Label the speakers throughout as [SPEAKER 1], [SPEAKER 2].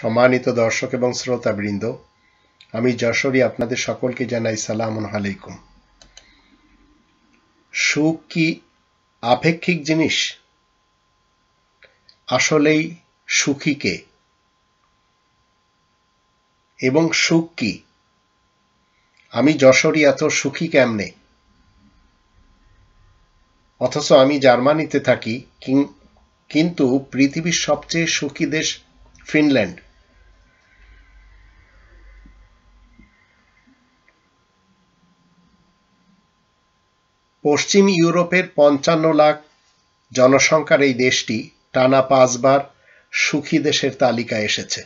[SPEAKER 1] সম্মানিত দর্শক এবং শ্রোতাবৃন্দ, আমি যশোরী আপনাদের সকলকে জানাই সালামুন আলাইকুম। সুখ কি আপেক্ষিক জিনিস? আসলেই সুখী কে এবং সুখ কি? আমি যশোরী এত সুখী কেমনে, অথচ আমি জার্মানিতে থাকি, কিন্তু পৃথিবীর সবচেয়ে সুখী দেশ ফিনল্যান্ড। পশ্চিম ইউরোপের ৫৫ লাখ জনসংখ্যার এই দেশটি টানা ৫ বার সুখী দেশের তালিকায় এসেছে।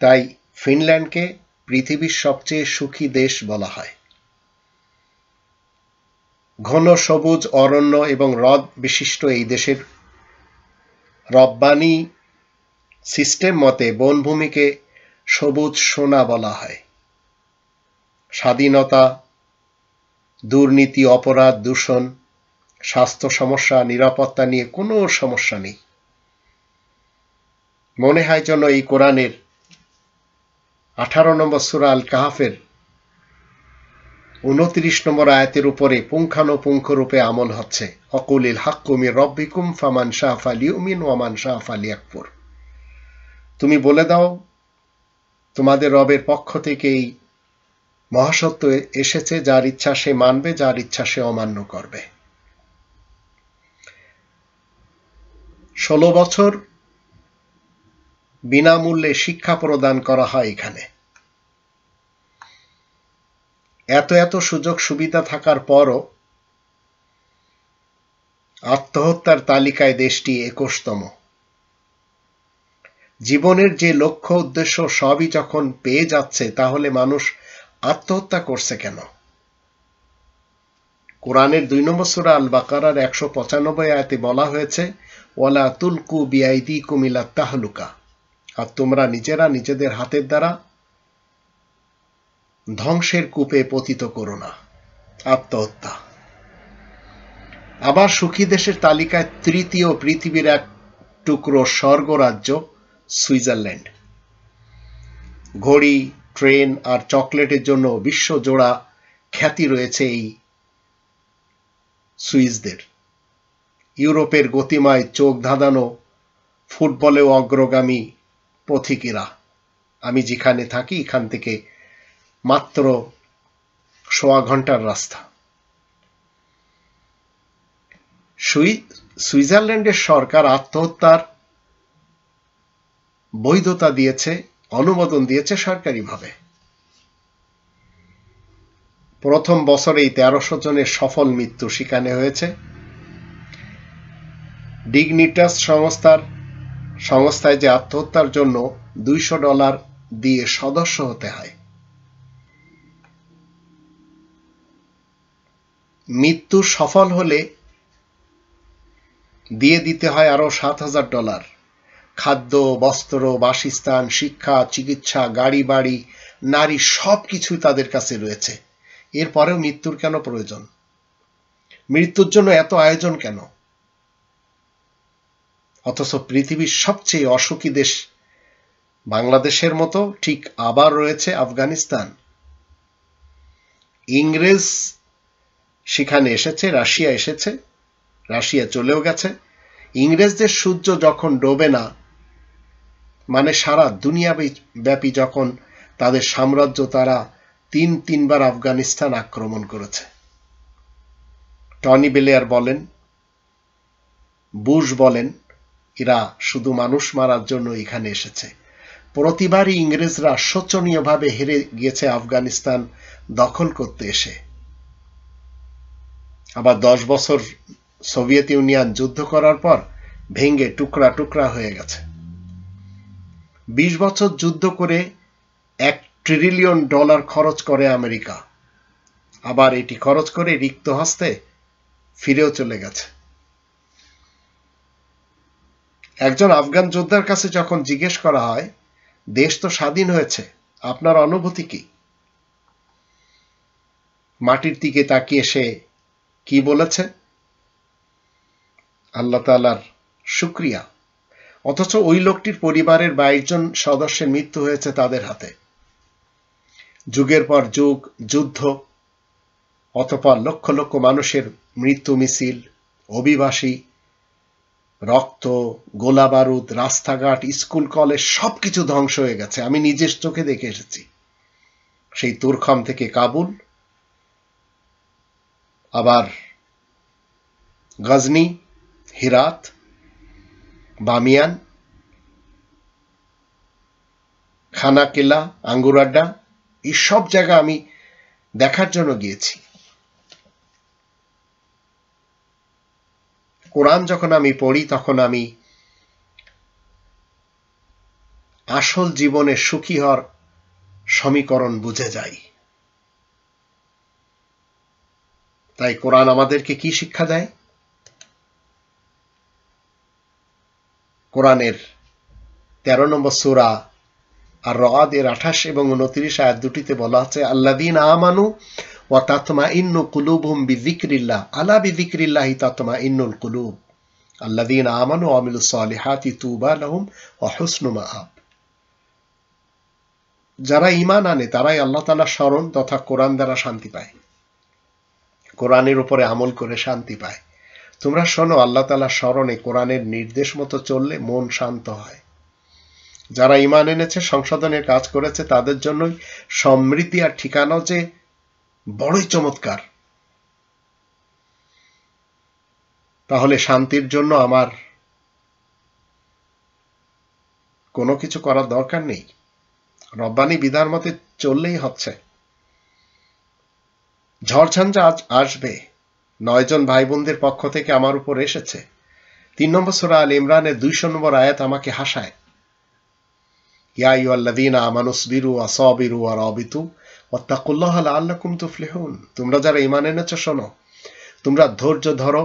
[SPEAKER 1] তাই ফিনল্যান্ডকে পৃথিবীর সবচেয়ে সুখী দেশ বলা হয়। ঘন সবুজ অরণ্য এবং হ্রদ বিশিষ্ট এই দেশের রব্বানি সিস্টেম মতে বনভূমিকে সবুজ সোনা বলা হয়। স্বাধীনতা, দুর্নীতি, অপরাধ, দূষণ, স্বাস্থ্য সমস্যা, নিরাপত্তা নিয়ে কোনো সমস্যা নেই। মনে হয় যেন এই কোরআনের 18 নম্বর সূরা আল কাহাফের 29 নম্বর আয়াতের উপরে পুঙ্খানুপুঙ্খ রূপে আমল হচ্ছে। অকুলিল হাক্কু মির রব্বিকুম ফামান শাআ ফালিউমিন ওয়া মান শাআ ফালিয়াকফুর। তুমি বলে দাও, তোমাদের রবের পক্ষ থেকে এই মহাসত্য এসেছে, যার ইচ্ছা সে মানবে, যার ইচ্ছা সে অমান্য করবে। 16 বছর বিনামূল্যে শিক্ষা প্রদান করা হয় এখানে। এত সুযোগ সুবিধা থাকার পরও আত্মহত্যার তালিকায় দেশটি 21তম। জীবনের যে লক্ষ্য উদ্দেশ্য সবই যখন পেয়ে যাচ্ছে, তাহলে মানুষ আত্মহত্যা করছে কেন? কোরআনের 2 নম্বর সূরা আল বাকারার 195 আয়াতে বলা হয়েছে, ওয়ালা তুলকু বিআইদিকুম ইলা তাহলুকা, আর তোমরা নিজেরা নিজেদের হাতের দ্বারা ধ্বংসের কূপে পতিত করো না। আত্মহত্যা। আবার সুখী দেশের তালিকায় 3য় পৃথিবীর এক টুকরো স্বর্গরাজ্য সুইজারল্যান্ড। ঘড়ি, ট্রেন আর চকলেটের জন্য বিশ্বজোড়া খ্যাতি রয়েছে এই সুইসদের। ইউরোপের গতিময় চোখ ধাঁধানো ফুটবলেও অগ্রগামী পথিকেরা। আমি যেখানে থাকি এখান থেকে মাত্র 1.25 ঘন্টার রাস্তা। সুইজারল্যান্ডের সরকার আত্মহত্যার বৈধতা দিয়েছে, অনুমোদন দিয়েছে সরকারিভাবে। প্রথম বছরেই 1300 জনের সফল মৃত্যু সেখানে হয়েছে। ডিগনিটাস সংস্থায় যে আত্মহত্যার জন্য $200 দিয়ে সদস্য হতে হয়। মৃত্যু সফল হলে দিয়ে দিতে হয় আরো $7000। খাদ্য, বস্ত্র, বাসস্থান, শিক্ষা, চিকিৎসা, গাড়ি বাড়ি, নারী, সবকিছুই তাদের কাছে রয়েছে। এরপরেও মৃত্যুর কেন প্রয়োজন? মৃত্যুর জন্য এত আয়োজন কেন? অথচ পৃথিবীর সবচেয়ে অসুখী দেশ বাংলাদেশের মতো ঠিক আবার রয়েছে আফগানিস্তান। ইংরেজ সেখানে এসেছে, রাশিয়া এসেছে, রাশিয়া চলেও গেছে। ইংরেজদের সূর্য যখন ডোবে না, মানে সারা দুনিয়া ব্যাপী যখন তাদের সাম্রাজ্য, তারা 3 বার আফগানিস্তান আক্রমণ করেছে। টনি ব্লেয়ার বলেন, বুশ বলেন, এরা শুধু মানুষ মারার জন্য এখানে এসেছে। প্রতিবারই ইংরেজরা শোচনীয়ভাবে হেরে গিয়েছে আফগানিস্তান দখল করতে এসে। আবার 10 বছর সোভিয়েত ইউনিয়ন যুদ্ধ করার পর ভেঙে টুকরা টুকরা হয়ে গেছে। 20 বছর যুদ্ধ করে $1 ট্রিলিয়ন খরচ করে আমেরিকা। আবার এটি খরচ করে রিক্ত হস্তে ফিরেও চলে গেছে। একজন আফগান যোদ্ধার কাছে যখন জিজ্ঞেস করা হয়, দেশ তো স্বাধীন হয়েছে, আপনার অনুভূতি কি? মাটির দিকে তাকিয়ে সে কি বলেছে? আল্লাহ তাআলার শুকরিয়া, অথচ ওই লোকটির পরিবারের 22 জন সদস্যের মৃত্যু হয়েছে তাদের হাতে। যুগের পর যুগ যুদ্ধ, অতঃপর লক্ষ লক্ষ মানুষের মৃত্যু মিছিল, অভিবাসী, রক্ত, গোলা বারুদ, রাস্তাঘাট, স্কুল কলেজ সবকিছু ধ্বংস হয়ে গেছে। আমি নিজের চোখে দেখে এসেছি। সেই তুরখাম থেকে কাবুল, আবার গজনি, হিরাত, বামিয়ান, খানাকেলা, আঙ্গুরাড্ডা, এই সব জায়গা আমি দেখার জন্য গিয়েছি। কোরআন যখন আমি পড়ি তখন আমি আসল জীবনে সুখী হওয়ার সমীকরণ বুঝে যাই। তাই কোরআন আমাদেরকে কি শিক্ষা দেয়? কোরআনের 13 নম্বর সূরা আর রাদ এর 28 এবং 29 আয়াত দুটিতে বলা আছে, আল্লাযীনা আমানু ওয়া তাতমাইন্নু কুলুবুহুম বিযিকরিল্লাহ আলা বিযিকরিল্লাহি তাতমাইন্নুল কুলুব আল্লাযীনা আমানু ওয়া আমিলুস সালিহাতি তুবা লাহুম ওয়া হুসনু মাআব। যারা ঈমান আনে তারাই আল্লাহ তাআলার স্মরণ তথা কোরআন দ্বারা শান্তি পায়, কোরআনের উপরে আমল করে শান্তি পায়। তোমরা শোনো, আল্লাহ তাআলার স্মরণে কোরআনের নির্দেশ মতো চললে মন শান্ত হয়। যারা ঈমান এনেছে, সংশোধনের কাজ করেছে, তাদের জন্যই সমৃদ্ধি আর ঠিকানা যে বড়ই চমৎকার। তাহলে শান্তির জন্য আমার কোনো কিছু করার দরকার নেই, রব্বানি বিধান মতে চললেই হচ্ছে। ঝড়ঝঞ্ঝা আজ আসবে, 9 জন ভাই বোনদের পক্ষ থেকে আমার উপর এসেছে। 3 নম্বর সূরা আল ইমরানের 200 নম্বর আয়াত আমাকে হাসায়, ইয়া আইয়ুহাল্লাযীনা আমানুসবিরু ওয়া সাবিরু ওয়া রাবিতু ওয়াত্তাকুল্লাহা লাআল্লাকুম তুফলিহুন। তোমরা যারা ঈমান এনেছো শোনো, তোমরা ধৈর্য ধরো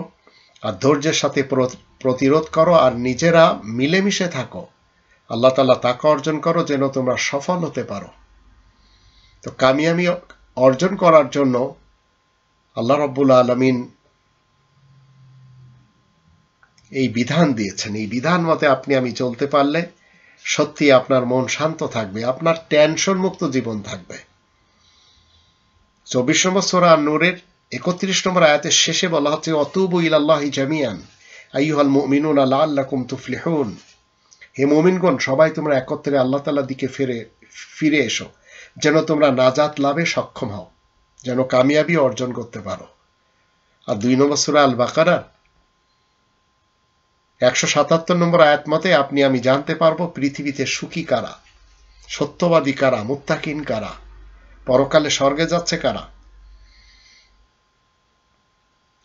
[SPEAKER 1] আর ধৈর্যের সাথে প্রতিরোধ করো আর নিজেরা মিলেমিশে থাকো। আল্লাহ তাআলা তাকওয়া অর্জন করো যেন তোমরা সফল হতে পারো। তো কামিয়াবি অর্জন করার জন্য আল্লাহ রাব্বুল আলামিন এই বিধান দিয়েছেন। এই বিধান মতে আপনি আমি চলতে পারলে সত্যি আপনার মন শান্ত থাকবে, আপনার টেনশন মুক্ত জীবন থাকবে। 24 নম্বর সূরা আন-নূরের 31 নম্বর আয়াতের শেষে বলা হচ্ছে, অতুবু ইলাল্লাহি জামিয়ান আইয়ুহাল মুমিনুনা লাআল্লাকুম তুফলিহুন। হে মুমিনগণ, সবাই তোমরা একত্রে আল্লাহ তাআলার দিকে ফিরে এসো যেন তোমরা নাজাত লাভে সক্ষম হও, যেন কামিয়াবি অর্জন করতে পারো। আর 2 নম্বর সূরা আল বাকারা 177 নম্বর আয়াত মতে আপনি আমি জানতে পারবো পৃথিবীতে সুখী কারা, সত্যবাদী কারা, মুত্তাকিন কারা, পরকালে স্বর্গে যাচ্ছে কারা।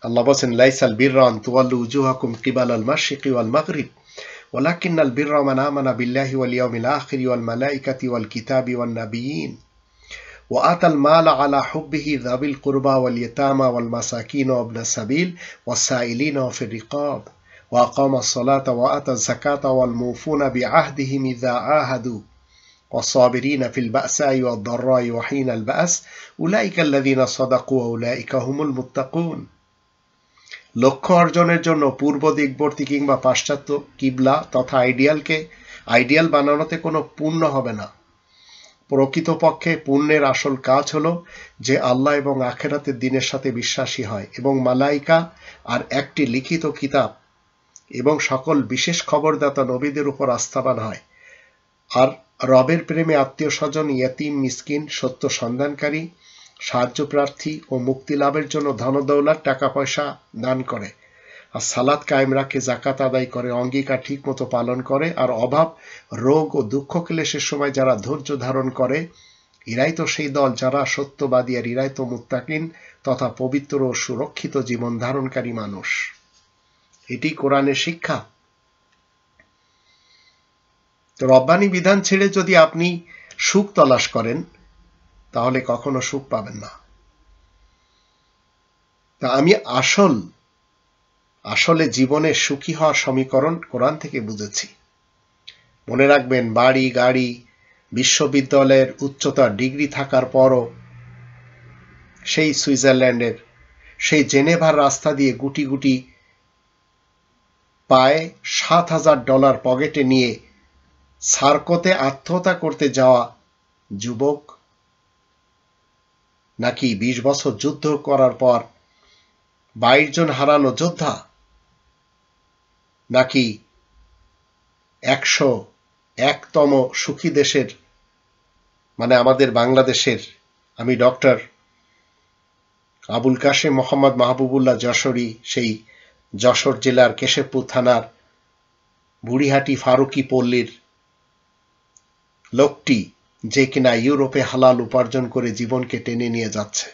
[SPEAKER 1] আল্লাহ বলেন, লাইসাল বিররা আন তুওয়াল্লু উজুহাকুম কিবালাল মাশরিকি ওয়াল মাগরিব ওয়ালাকিন্নাল বিররা মান আমানা বিল্লাহি ওয়াল ইয়াউমিল আখির ওয়াল মালাইকাতি ওয়াল কিতাবি ওয়ান নাবিয়িন ওয়া আতাল মালা আলা হুব্বিহি যাবিল কুরবা ওয়াল ইয়াতামা ওয়াল মাসাকিন ওয়া ইবনাস সাবিল ওয়াস সাইলিনা ওয়া ফির রিকাব ওয়া আকামাস সালাতা ওয়া আতাজ যাকাতা ওয়াল মুফুনা বিআহদিহিম ইযা আহাদু والصابرين في البأساء والضراء وحين البأس أولئك الذين صدقوا وأولئك هم المتقون। লক্ষ্য অর্জনের জন্য পূর্ব দিকবর্তী কিংবা পাশ্চাত্য কিবলা তথা আইডিয়াল বানানোতে কোনো পুণ্য হবে না। প্রকৃতপক্ষে পুণ্যের আসল কাজ হলো যে আল্লাহ এবং আখিরাতের দিনের সাথে বিশ্বাসী হয় এবং মালাইকা আর একটি লিখিত কিতাব এবং সকল বিশেষ খবরদাতা নবীদের উপর আস্থাবান হয়, আর রবের প্রেমে আত্মীয় স্বজন, ইয়েতিম, মিসকিন, সত্য সন্ধানকারী, সাহায্য প্রার্থী ও মুক্তি লাভের জন্য ধনদৌলত টাকা পয়সা দান করে, আর সালাত কায়েম রাখে, যাকাত আদায় করে, অঙ্গীকার ঠিক মতো পালন করে, আর অভাব, রোগ ও দুঃখ ক্লেশের সময় যারা ধৈর্য ধারণ করে, এরাই তো সেই দল যারা সত্যবাদী, আর এরাই তো মুত্তাকিন তথা পবিত্র ও সুরক্ষিত জীবন ধারণকারী মানুষ। এটি কোরআনের শিক্ষা। তো রব্বানি বিধান ছেড়ে যদি আপনি সুখ তলাশ করেন তাহলে কখনো সুখ পাবেন না। তা আমি আসলে জীবনে সুখী হওয়ার সমীকরণ কোরআন থেকে বুঝেছি। মনে রাখবেন, বাড়ি গাড়ি, বিশ্ববিদ্যালয়ের উচ্চতর ডিগ্রি থাকার পরও সেই সুইজারল্যান্ডের সেই জেনেভার রাস্তা দিয়ে গুটি গুটি পায়ে $7,000 পকেটে নিয়ে সার্কোতে আত্মহত্যা করতে যাওয়া যুবক, নাকি 20 বছর যুদ্ধ করার পর 22 জন হারানো যোদ্ধা, নাকি 101তম সুখী দেশের মানে আমাদের বাংলাদেশের, আমি ডক্টর আবুল কাশেম মোহাম্মদ মাহবুবুল্লাহ যশোরী, সেই যশোর জেলার কেশবপুর থানার বুড়িহাটি ফারুকি পল্লীর লোকটি, যে কিনা ইউরোপে হালাল উপার্জন করে জীবনকে টেনে নিয়ে যাচ্ছে।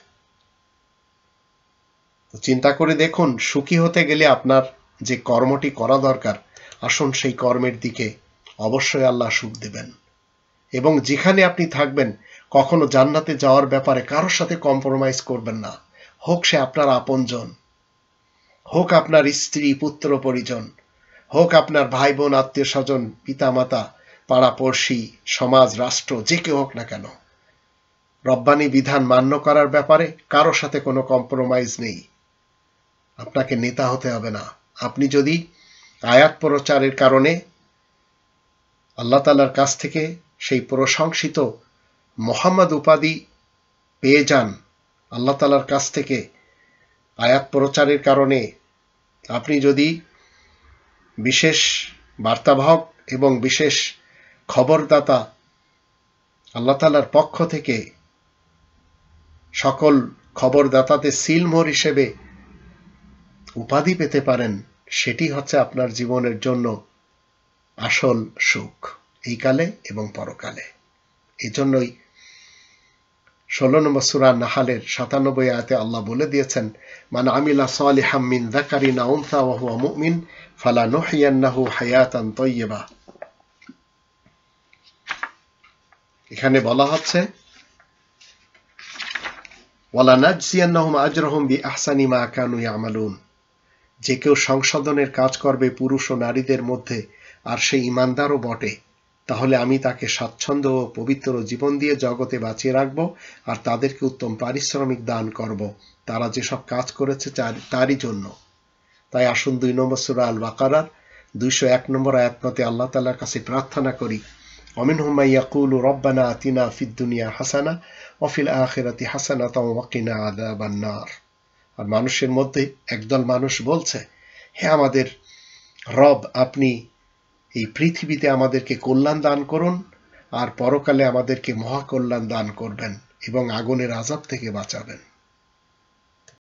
[SPEAKER 1] চিন্তা করে দেখুন, সুখী হতে গেলে আপনার যে কর্মটি করা দরকার, আসুন সেই কর্মের দিকে, অবশ্যই আল্লাহ সুখ দেবেন। এবং যেখানে আপনি থাকবেন, কখনো জান্নাতে যাওয়ার ব্যাপারে কারোর সাথে কম্প্রোমাইজ করবেন না। হোক সে আপনার আপনজন, হোক আপনার স্ত্রী, পুত্র পরিজন, হোক আপনার ভাই বোন, আত্মীয় স্বজন, পিতা মাতা, পাড়াপড়শি, সমাজ, রাষ্ট্র, যে কেউ হোক না কেন, রব্বানি বিধান মান্য করার ব্যাপারে কারোর সাথে কোনো কম্প্রোমাইজ নেই। আপনাকে নেতা হতে হবে না। আপনি যদি আয়াত প্রচারের কারণে আল্লাহ তাআলার কাছ থেকে সেই প্রশংসিত মোহাম্মদ উপাধি পেয়ে যান, আল্লাহ তাআলার কাছ থেকে আয়াত প্রচারের কারণে আপনি যদি বিশেষ বার্তাবাহক এবং বিশেষ খবরদাতা, আল্লাহ তাআলার পক্ষ থেকে সকল খবরদাতাদের সিলমোহর হিসেবে উপাধি পেতে পারেন, সেটি হচ্ছে আপনার জীবনের জন্য আসল সুখ, এই কালে এবং পরকালে। এই জন্যই 16 নম্বর সূরা নাহালের 97 আয়াতে আল্লাহ বলে দিয়েছেন, মান আমিলা সালিহাম মিন যাকারিন আও উনসা ওয়া হুয়া মুমিন ফালানুহইয়ান্নাহু হায়াতান তাইয়্যিবা। এখানে বলা হচ্ছে ওয়ালা নাজজিয়ান্নাহুম আজরাহুম বিআহসানি মা কানু ইয়ামালুন, যে কেউ সংশোধনের কাজ করবে পুরুষ ও নারীদের মধ্যে, আর সেই ঈমানদারও বটে, তাহলে আমি তাকে স্বাচ্ছন্দ্য ও পবিত্র জীবন দিয়ে জগতে বাঁচিয়ে রাখব, আর তাদেরকে উত্তম পারিশ্রমিক দান করব, তারা যেসব কাজ করেছে তারই জন্য। তাই আসুন 2 নম্বর সূরা আল বাকারার 201 নম্বর আয়াত মতে আল্লাহ তাআলার কাছে প্রার্থনা করি, ওয়ামিনহুম মান ইয়াকুলু রব্বানা আতিনা ফিদ দুনিয়া হাসানা ওয়া ফিল আখিরাতি হাসানাতাও ওয়া কিনা আযাবান নার। আর মানুষের মধ্যে একদল মানুষ বলছে, হে আমাদের রব, আপনি এই পৃথিবীতে আমাদেরকে কল্যাণ দান করুন, আর পরকালে আমাদেরকে মহাকল্যাণ দান করবেন এবং আগুনের আযাব থেকে বাঁচাবেন।